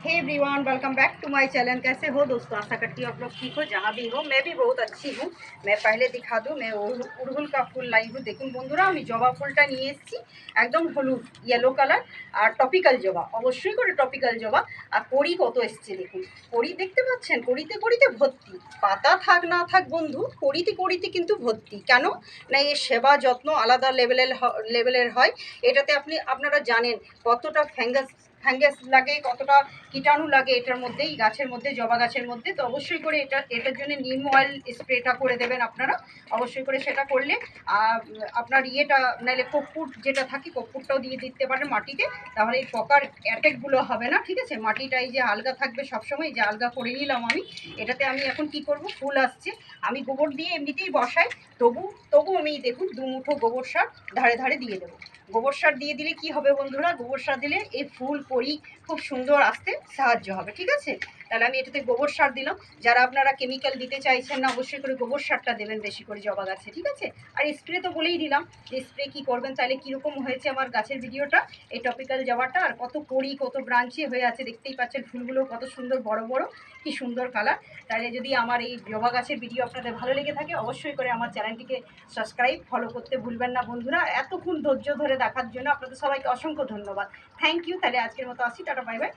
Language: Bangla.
Hey everyone, welcome back to my channel. कैसे हो दोस्तों? आशा करती हूँ आप लोग ठीक हो। जहाँ भी हो, मैं भी बहुत अच्छी हूँ। मैं पहले दिखा दूँ, मैं उड़हुल का ফুল लाई हूँ। দেখুন বন্ধুরা, আমি জবা ফুলটা নিয়ে এসেছি একদম হলুদ ইয়েলো কালার আর টপিক্যাল জবা, অবশ্যই করে টপিক্যাল জবা। আর কড়ি কত এসছে দেখুন, কড়ি দেখতে পাচ্ছেন? কড়িতে কড়িতে ভর্তি, পাতা থাক না থাক বন্ধু, কড়িতে কড়িতে কিন্তু ভর্তি। কেন না, এর সেবা যত্ন আলাদা লেভেলের হয়। এটাতে আপনারা জানেন কতটা ফ্যাঙ্গাস লাগে, কতটা কীটাণু লাগে এটার মধ্যে, এই গাছের মধ্যে, জবা গাছের মধ্যে। তো অবশ্যই করে এটার জন্য নিম অয়েল স্প্রেটা করে দেবেন আপনারা। অবশ্যই করে সেটা করলে আপনার ইয়েটা, নাহলে কর্পূর যেটা থাকে, কর্পূরটাও দিয়ে দিতে পারেন মাটিতে, তাহলে এই পোকার অ্যাটাকগুলো হবে না। ঠিক আছে, মাটিটাই যে আলগা থাকবে সবসময়, যে আলগা করে নিলাম আমি। এটাতে আমি এখন কি করব, ফুল আসছে, আমি গোবর দিয়ে এমনিতেই বসাই, তবু আমি দেখুন 2 মুঠো গোবর সার ধারে ধারে দিয়ে দেবো। গোবর সার দিয়ে দিলে কি হবে বন্ধুরা, গোবর সার দিলে এই ফুল কড়ি খুব সুন্দর আসতে সাহায্য হবে। ঠিক আছে, তাহলে আমি এটাতে গোবর সার দিলাম। যারা আপনারা কেমিক্যাল দিতে চাইছেন না, অবশ্যই করে গোবর সারটা দেবেন বেশি করে জবা গাছে। ঠিক আছে, আর স্প্রে তো বলেই দিলাম যে স্প্রে কী করবেন। তাহলে কীরকম হয়েছে আমার গাছের ভিডিওটা, এই টপিক্যাল জবাটা, আর কত কড়ি কত ব্রাঞ্চে হয়ে আছে দেখতেই পাচ্ছেন। ফুলগুলো কত সুন্দর বড় বড়, কি সুন্দর কালার। তাহলে যদি আমার এই জবা গাছের ভিডিও আপনাদের ভালো লেগে থাকে, অবশ্যই করে আমার চ্যানেলটিকে সাবস্ক্রাইব ফলো করতে ভুলবেন না বন্ধুরা। এতক্ষণ ধৈর্য ধরে দেখার জন্য আপনাদের সবাইকে অসংখ্য ধন্যবাদ। Thank you. তাহলে আজকের মতো আসি, টাটা, বাই বাই।